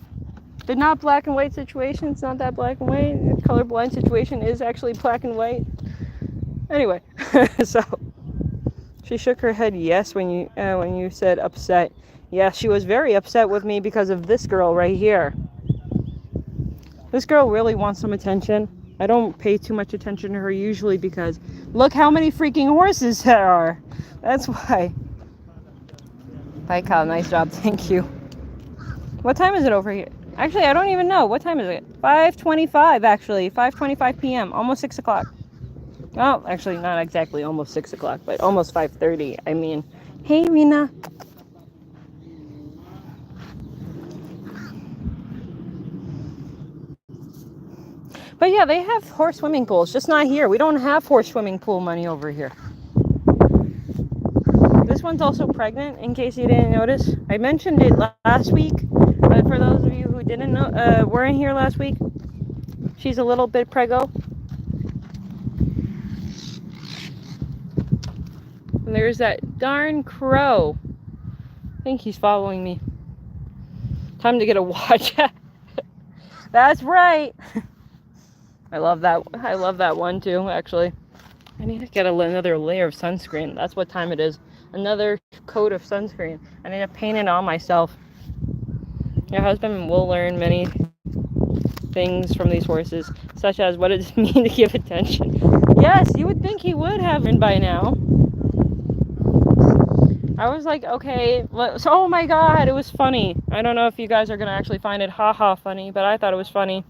The not black and white situation? It's not that black and white. The colorblind situation is actually black and white. Anyway, so she shook her head yes when you said upset. Yeah, she was very upset with me because of this girl right here. This girl really wants some attention. I don't pay too much attention to her usually because look how many freaking horses there are. That's why. Bye, Kyle. Nice job. Thank you. What time is it over here? Actually, I don't even know. What time is it? 5:25, actually. 5:25 p.m. Almost 6 o'clock. Well, actually, not exactly almost 6 o'clock, but almost 5:30. I mean, hey, Rena. But yeah, they have horse swimming pools, just not here. We don't have horse swimming pool money over here. This one's also pregnant, in case you didn't notice. I mentioned it last week, but for those of you who didn't know, weren't here last week, she's a little bit preggo. And there's that darn crow. I think he's following me. Time to get a watch. That's right. I love that one too, actually. I need to get another layer of sunscreen. That's what time it is. Another coat of sunscreen. I need to paint it on myself. Your husband will learn many things from these horses, such as what it does mean to give attention. Yes, you would think he would have been by now. I was like, okay, so, oh my god, it was funny. I don't know if you guys are going to actually find it haha funny, but I thought it was funny.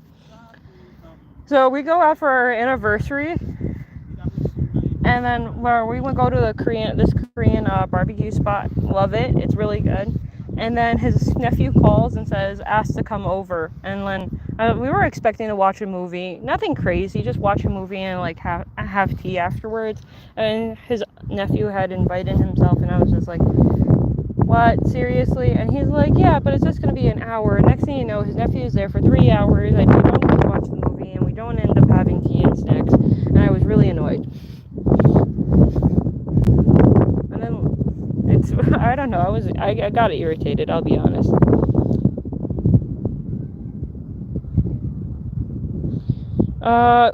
So we go out for our anniversary, and then we would go to this Korean barbecue spot. Love it. It's really good. And then his nephew calls and asks to come over. And then we were expecting to watch a movie. Nothing crazy, just watch a movie and like have tea afterwards. And his nephew had invited himself, and I was just like, what, seriously? And he's like, yeah, but it's just going to be an hour. Next thing you know, his nephew's there for 3 hours. I don't get to watch the movie, and we don't end up having tea and snacks. And I was really annoyed. And then I don't know, I got irritated, I'll be honest.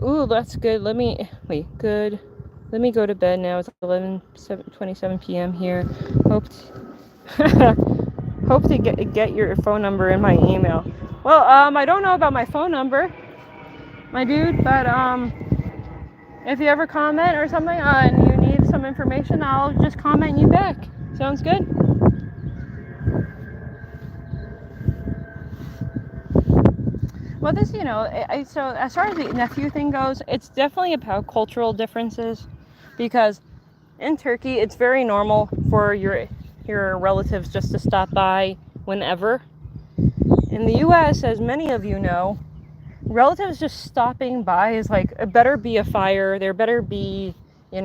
Ooh, that's good. Let me go to bed now. It's 11:27 p.m. here. Hope to get your phone number in my email. Well, I don't know about my phone number, my dude, but if you ever comment or something and you need some information, I'll just comment you back. Sounds good? Well, this, so as far as the nephew thing goes, it's definitely about cultural differences, because in Turkey, it's very normal for your relatives just to stop by whenever. In the U.S., as many of you know, relatives just stopping by is like, it better be a fire, there better be, it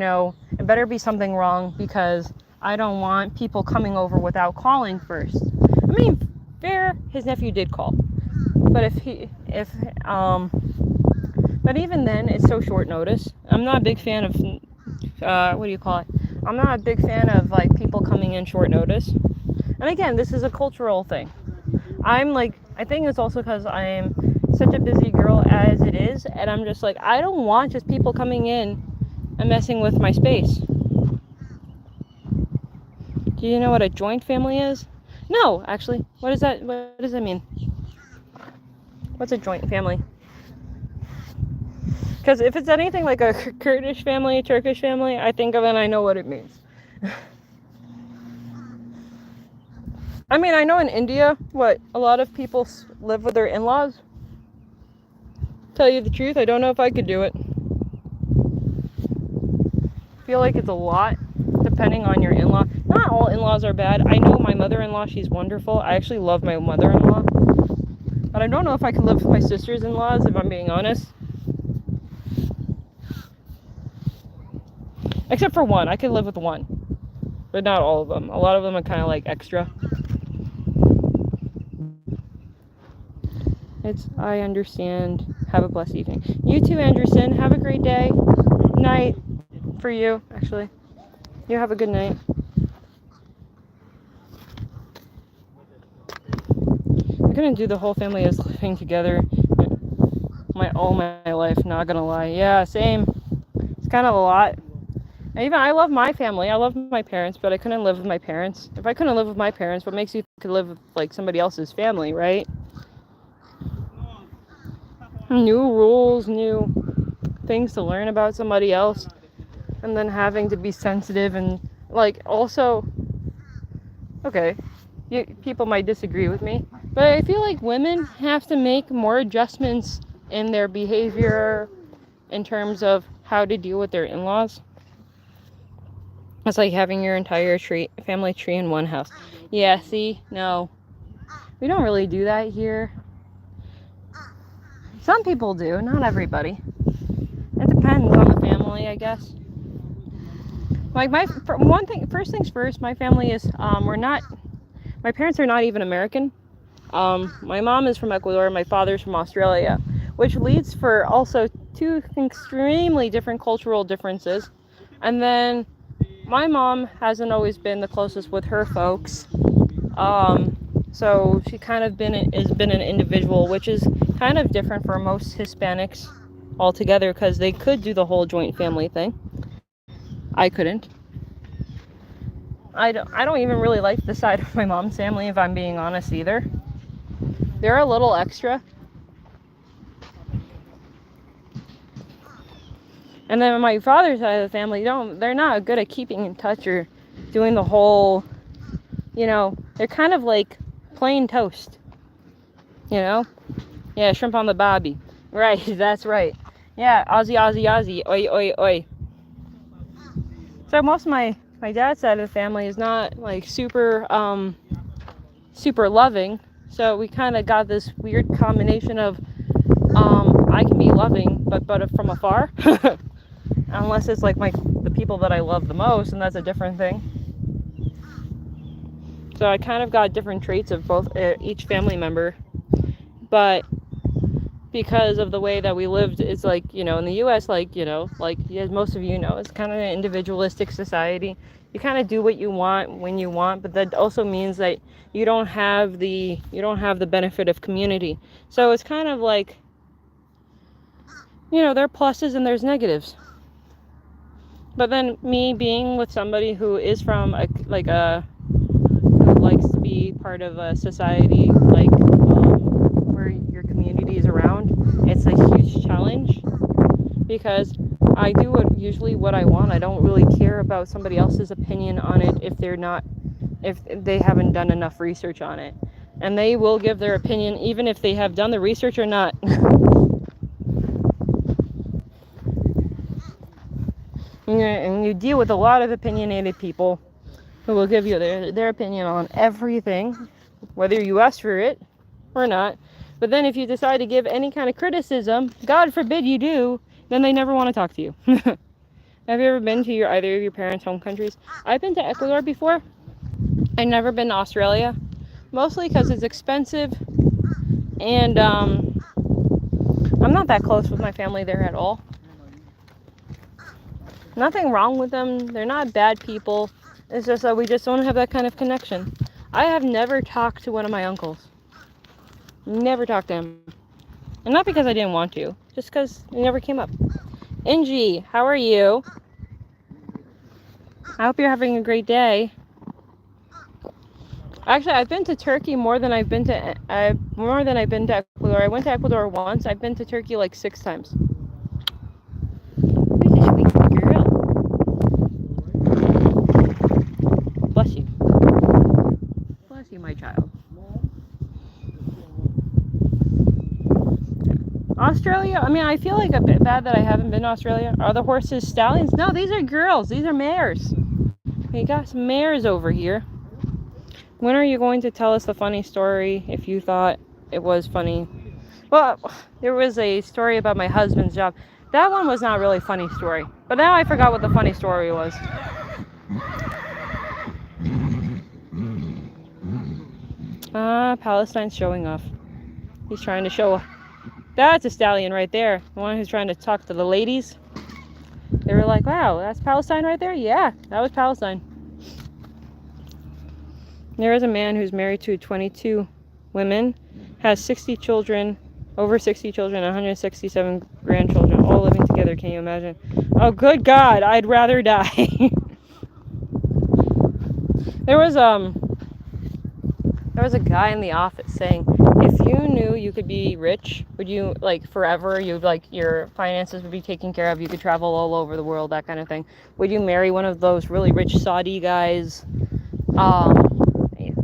better be something wrong, because I don't want people coming over without calling first. I mean, fair, his nephew did call. But But even then, it's so short notice. I'm not a big fan of, what do you call it? I'm not a big fan of like people coming in short notice. And again, this is a cultural thing. I think it's also because I'm such a busy girl as it is, and I'm just like, I don't want just people coming in and messing with my space. Do you know what a joint family is? No, actually. What does that mean? What's a joint family? Because if it's anything like a Kurdish family, Turkish family, I think of it and I know what it means. I mean, I know in India, a lot of people live with their in-laws. Tell you the truth, I don't know if I could do it. I feel like it's a lot, depending on your in-law. Not all in-laws are bad. I know my mother-in-law, she's wonderful. I actually love my mother-in-law. But I don't know if I could live with my sisters-in-laws, if I'm being honest. Except for one. I could live with one. But not all of them. A lot of them are kind of like extra. I understand. Have a blessed evening. You too, Anderson. Have a great day. Night. For you, actually. You have a good night. I couldn't do the whole family as living together all my life, not gonna lie. Yeah, same. It's kind of a lot. And I love my family. I love my parents, but I couldn't live with my parents. If I couldn't live with my parents, what makes you could live with like somebody else's family, right? New rules, new things to learn about somebody else, and then having to be sensitive and like also, okay, people might disagree with me, but I feel like women have to make more adjustments in their behavior in terms of how to deal with their in-laws. It's like having your entire family tree in one house. Yeah, see, no, we don't really do that here. Some people do, not everybody. It depends on the family, I guess. Like first things first, my family is, my parents are not even American. My mom is from Ecuador, my father's from Australia, which leads for also two extremely different cultural differences. And then my mom hasn't always been the closest with her folks. So she kind of has been an individual, which is kind of different for most Hispanics altogether, because they could do the whole joint family thing. I couldn't. I don't even really like the side of my mom's family, if I'm being honest, either. They're a little extra. And then my father's side of the family, they're not good at keeping in touch or doing the whole, they're kind of like plain toast, Yeah, shrimp on the bobby. Right, that's right. Yeah, Aussie, oi. So most of my dad's side of the family is not like super loving. So we kind of got this weird combination of I can be loving, but from afar. Unless it's like the people that I love the most, and that's a different thing. So I kind of got different traits of both each family member, but because of the way that we lived, it's like, in the U.S., like as most of you know, it's kind of an individualistic society. You kind of do what you want when you want, but that also means that you don't have the benefit of community. So it's kind of like, there are pluses and there's negatives. But then me being with somebody who is from who likes to be part of a society where your community is around, it's a huge challenge, because I do usually what I want. I don't really care about somebody else's opinion on it if they haven't done enough research on it. And they will give their opinion even if they have done the research or not. And you deal with a lot of opinionated people who will give you their opinion on everything, whether you ask for it or not. But then if you decide to give any kind of criticism, God forbid you do, then they never want to talk to you. Have you ever been to either of your parents' home countries? I've been to Ecuador before. I've never been to Australia, mostly because it's expensive, and I'm I'm not that close with my family there at all. Nothing wrong with them. They're not bad people. It's just that we just don't have that kind of connection. I have never talked to one of my uncles. Never talked to him. And not because I didn't want to, just because it never came up. Angie, how are you? I hope you're having a great day. Actually, I've been to Turkey more than I've been to Ecuador. I went to Ecuador once. I've been to Turkey like 6 times. Who's a sweet girl? Bless you. Bless you, my child. Australia, I mean, I feel like a bit bad that I haven't been to Australia. Are the horses stallions? No, these are girls. These are mares. We got some mares over here. When are you going to tell us the funny story if you thought it was funny? Well, there was a story about my husband's job. That one was not really a funny story. But now I forgot what the funny story was. Palestine's showing off. He's trying to show off. That's a stallion right there. The one who's trying to talk to the ladies. They were like, wow, that's Palestine right there? Yeah, that was Palestine. There is a man who's married to 22 women, has 60 children, over 60 children, 167 grandchildren, all living together. Can you imagine? Oh, good God, I'd rather die. There was a guy in the office saying, if you knew you could be rich, would you, like, forever, you'd, like, your finances would be taken care of, you could travel all over the world, that kind of thing, would you marry one of those really rich Saudi guys?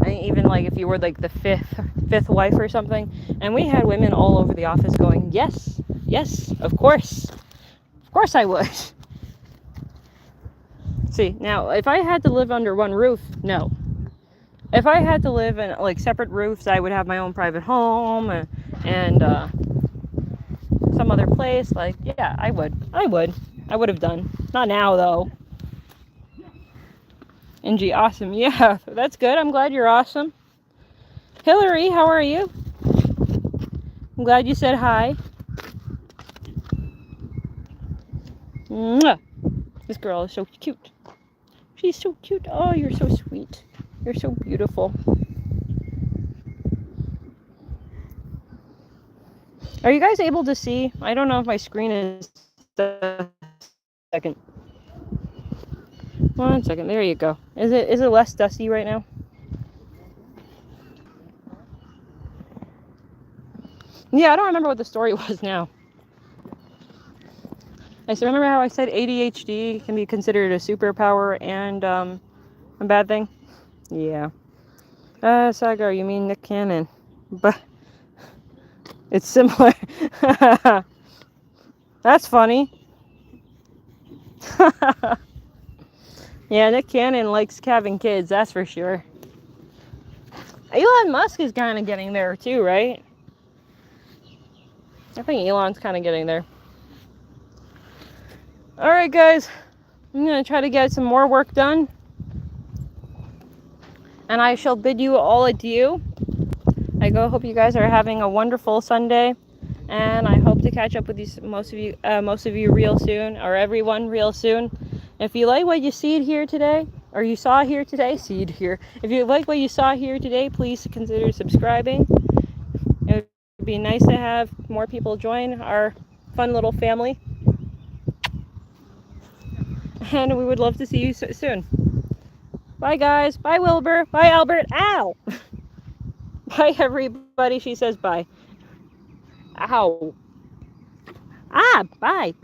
Even, like, if you were, like, the fifth wife or something. And we had women all over the office going, yes, of course I would. See, now, if I had to live under one roof, no. If I had to live in, like, separate roofs, I would have my own private home and some other place. Like, yeah, I would have done. Not now, though. Angie, awesome. Yeah, that's good. I'm glad you're awesome. Hillary, how are you? I'm glad you said hi. Mwah. This girl is so cute. She's so cute. Oh, you're so sweet. You're so beautiful. Are you guys able to see? I don't know if my screen is... Second. 1 second. There you go. Is it less dusty right now? Yeah, I don't remember what the story was now. I still remember how I said ADHD can be considered a superpower and a bad thing? Yeah. Sagar, you mean Nick Cannon. But it's similar. That's funny. Yeah, Nick Cannon likes having kids, that's for sure. Elon Musk is kind of getting there too, right? I think Elon's kind of getting there. Alright, guys. I'm going to try to get some more work done. And I shall bid you all adieu. I hope you guys are having a wonderful Sunday. And I hope to catch up with most of you real soon. Or everyone real soon. If you like what you see here today, or you saw here today, if you like what you saw here today, please consider subscribing. It would be nice to have more people join our fun little family. And we would love to see you soon. Bye, guys. Bye, Wilbur. Bye, Albert. Ow! Bye, everybody. She says bye. Ow. Bye.